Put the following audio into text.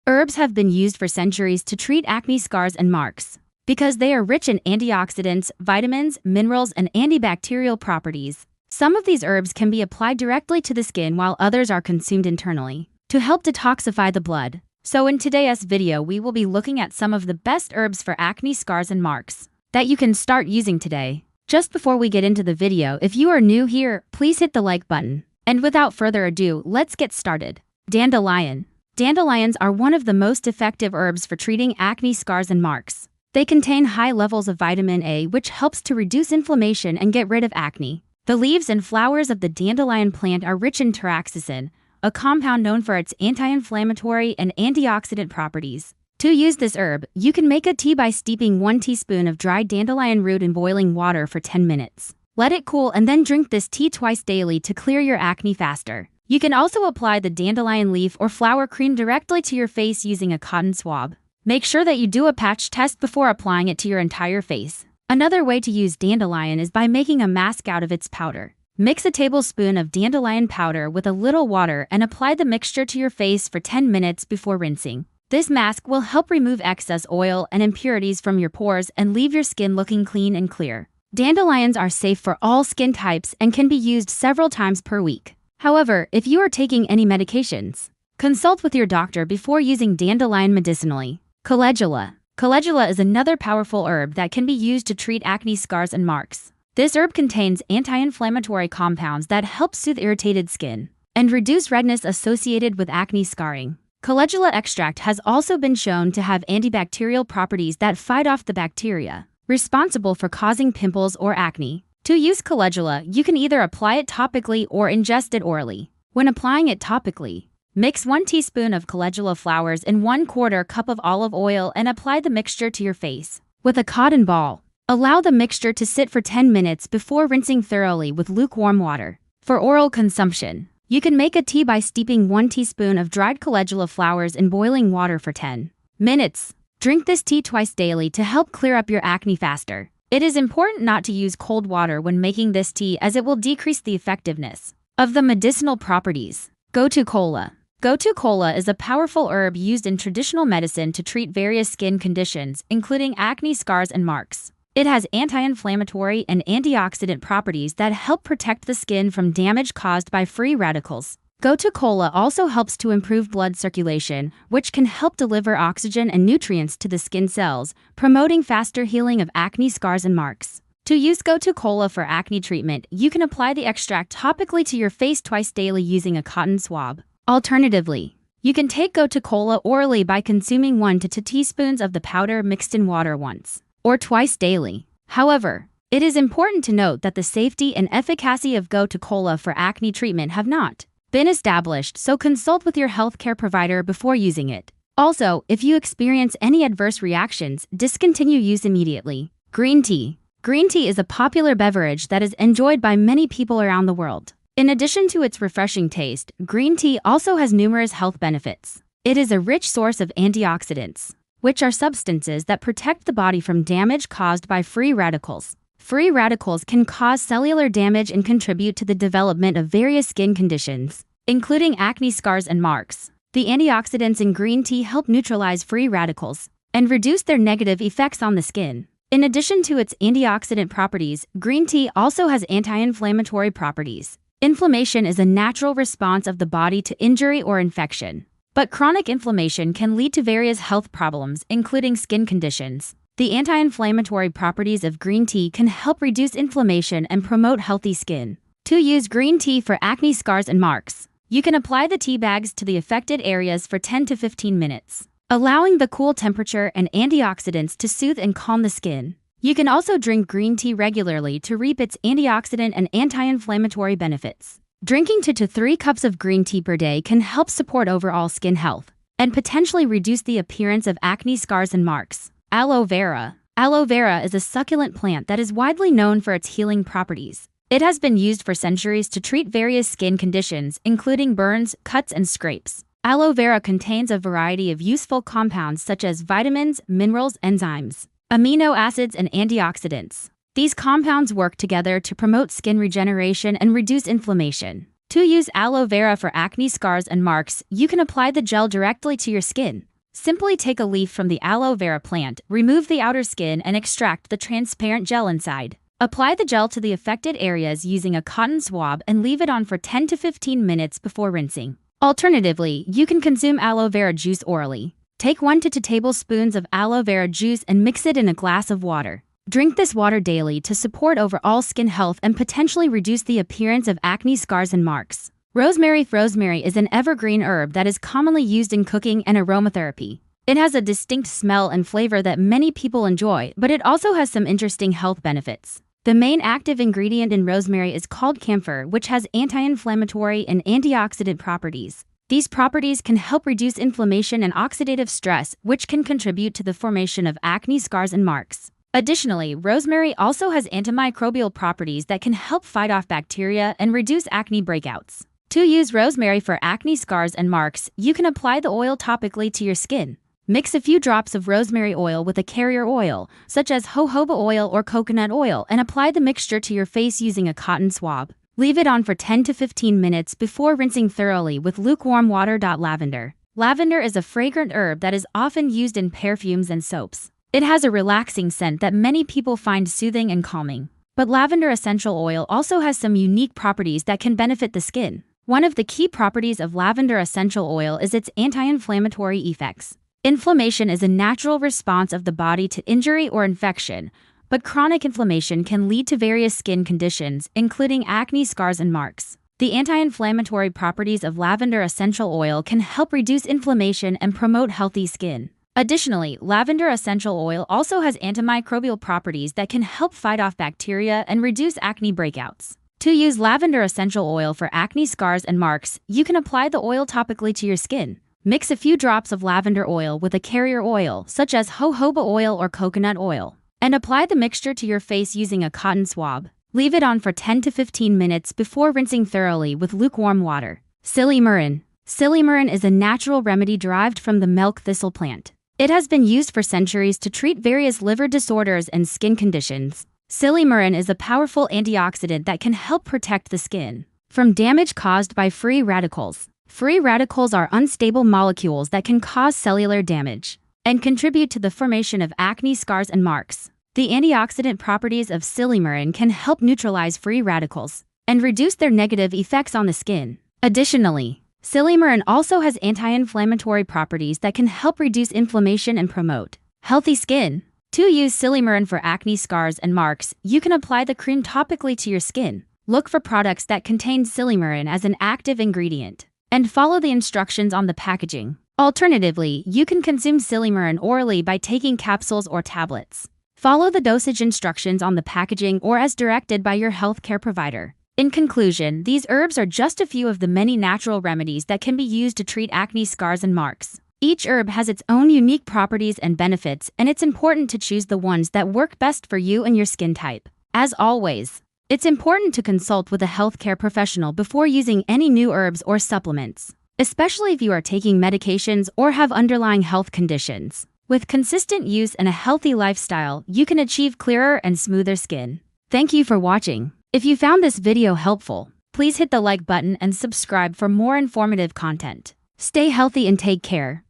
Herbs have been used for centuries to treat acne scars and marks because they are rich in antioxidants, vitamins, minerals, and antibacterial properties. Some of these herbs can be applied directly to the skin while others are consumed internally to help detoxify the blood. So in today's video, we will be looking at some of the best herbs for acne scars and marks that you can start using today. Just before we get into the video, if you are new here, please hit the like button. And without further ado, let's get started. Dandelion. Dandelions are one of the most effective herbs for treating acne scars and marks. They contain high levels of vitamin A, which helps to reduce inflammation and get rid of acne. The leaves and flowers of the dandelion plant are rich in taraxacin, a compound known for its anti-inflammatory and antioxidant properties. To use this herb, you can make a tea by steeping 1 teaspoon of dried dandelion root in boiling water for 10 minutes. Let it cool and then drink this tea twice daily to clear your acne faster. You can also apply the dandelion leaf or flower cream directly to your face using a cotton swab. Make sure that you do a patch test before applying it to your entire face. Another way to use dandelion is by making a mask out of its powder. Mix a tablespoon of dandelion powder with a little water and apply the mixture to your face for 10 minutes before rinsing. This mask will help remove excess oil and impurities from your pores and leave your skin looking clean and clear. Dandelions are safe for all skin types and can be used several times per week. However, if you are taking any medications, consult with your doctor before using dandelion medicinally. Calendula. Calendula is another powerful herb that can be used to treat acne scars and marks. This herb contains anti-inflammatory compounds that help soothe irritated skin and reduce redness associated with acne scarring. Calendula extract has also been shown to have antibacterial properties that fight off the bacteria responsible for causing pimples or acne. To use calendula, you can either apply it topically or ingest it orally. When applying it topically, mix 1 teaspoon of calendula flowers in 1/4 cup of olive oil and apply the mixture to your face with a cotton ball. Allow the mixture to sit for 10 minutes before rinsing thoroughly with lukewarm water. For oral consumption, you can make a tea by steeping 1 teaspoon of dried calendula flowers in boiling water for 10 minutes. Drink this tea twice daily to help clear up your acne faster. It is important not to use cold water when making this tea as it will decrease the effectiveness of the medicinal properties. Gotu kola. Gotu kola is a powerful herb used in traditional medicine to treat various skin conditions, including acne scars and marks. It has anti-inflammatory and antioxidant properties that help protect the skin from damage caused by free radicals. Gotu kola also helps to improve blood circulation, which can help deliver oxygen and nutrients to the skin cells, promoting faster healing of acne scars and marks. To use Gotu kola for acne treatment, you can apply the extract topically to your face twice daily using a cotton swab. Alternatively, you can take Gotu kola orally by consuming 1 to 2 teaspoons of the powder mixed in water once or twice daily. However, it is important to note that the safety and efficacy of Gotu kola for acne treatment have not been established, so consult with your healthcare provider before using it. Also, if you experience any adverse reactions, discontinue use immediately. Green tea. Green tea is a popular beverage that is enjoyed by many people around the world. In addition to its refreshing taste, green tea also has numerous health benefits. It is a rich source of antioxidants, which are substances that protect the body from damage caused by free radicals. Free radicals can cause cellular damage and contribute to the development of various skin conditions, including acne scars and marks. The antioxidants in green tea help neutralize free radicals and reduce their negative effects on the skin. In addition to its antioxidant properties, green tea also has anti-inflammatory properties. Inflammation is a natural response of the body to injury or infection, but chronic inflammation can lead to various health problems, including skin conditions. The anti-inflammatory properties of green tea can help reduce inflammation and promote healthy skin. To use green tea for acne scars and marks, you can apply the tea bags to the affected areas for 10 to 15 minutes, allowing the cool temperature and antioxidants to soothe and calm the skin. You can also drink green tea regularly to reap its antioxidant and anti-inflammatory benefits. Drinking 2 to 3 cups of green tea per day can help support overall skin health and potentially reduce the appearance of acne scars and marks. Aloe vera. Aloe vera is a succulent plant that is widely known for its healing properties. It has been used for centuries to treat various skin conditions, including burns, cuts, and scrapes. Aloe vera contains a variety of useful compounds such as vitamins, minerals, enzymes, amino acids, and antioxidants. These compounds work together to promote skin regeneration and reduce inflammation. To use aloe vera for acne scars and marks, you can apply the gel directly to your skin. Simply take a leaf from the aloe vera plant, remove the outer skin, and extract the transparent gel inside. Apply the gel to the affected areas using a cotton swab and leave it on for 10 to 15 minutes before rinsing. Alternatively, you can consume aloe vera juice orally. Take 1 to 2 tablespoons of aloe vera juice and mix it in a glass of water. Drink this water daily to support overall skin health and potentially reduce the appearance of acne scars and marks. Rosemary. Rosemary is an evergreen herb that is commonly used in cooking and aromatherapy. It has a distinct smell and flavor that many people enjoy, but it also has some interesting health benefits. The main active ingredient in rosemary is called camphor, which has anti-inflammatory and antioxidant properties. These properties can help reduce inflammation and oxidative stress, which can contribute to the formation of acne scars and marks. Additionally, rosemary also has antimicrobial properties that can help fight off bacteria and reduce acne breakouts. To use rosemary for acne scars and marks, you can apply the oil topically to your skin. Mix a few drops of rosemary oil with a carrier oil, such as jojoba oil or coconut oil, and apply the mixture to your face using a cotton swab. Leave it on for 10 to 15 minutes before rinsing thoroughly with lukewarm water. Lavender. Lavender is a fragrant herb that is often used in perfumes and soaps. It has a relaxing scent that many people find soothing and calming. But lavender essential oil also has some unique properties that can benefit the skin. One of the key properties of lavender essential oil is its anti-inflammatory effects. Inflammation is a natural response of the body to injury or infection, but chronic inflammation can lead to various skin conditions, including acne scars and marks. The anti-inflammatory properties of lavender essential oil can help reduce inflammation and promote healthy skin. Additionally, lavender essential oil also has antimicrobial properties that can help fight off bacteria and reduce acne breakouts. To use lavender essential oil for acne scars and marks, you can apply the oil topically to your skin. Mix a few drops of lavender oil with a carrier oil, such as jojoba oil or coconut oil, and apply the mixture to your face using a cotton swab. Leave it on for 10 to 15 minutes before rinsing thoroughly with lukewarm water. Silymarin. Silymarin is a natural remedy derived from the milk thistle plant. It has been used for centuries to treat various liver disorders and skin conditions. Silymarin is a powerful antioxidant that can help protect the skin from damage caused by free radicals. Free radicals are unstable molecules that can cause cellular damage and contribute to the formation of acne scars and marks. The antioxidant properties of silymarin can help neutralize free radicals and reduce their negative effects on the skin. Additionally, silymarin also has anti-inflammatory properties that can help reduce inflammation and promote healthy skin. To use silymarin for acne scars and marks, you can apply the cream topically to your skin. Look for products that contain silymarin as an active ingredient, and follow the instructions on the packaging. Alternatively, you can consume silymarin orally by taking capsules or tablets. Follow the dosage instructions on the packaging or as directed by your healthcare provider. In conclusion, these herbs are just a few of the many natural remedies that can be used to treat acne scars and marks. Each herb has its own unique properties and benefits, and it's important to choose the ones that work best for you and your skin type. As always, it's important to consult with a healthcare professional before using any new herbs or supplements, especially if you are taking medications or have underlying health conditions. With consistent use and a healthy lifestyle, you can achieve clearer and smoother skin. Thank you for watching. If you found this video helpful, please hit the like button and subscribe for more informative content. Stay healthy and take care.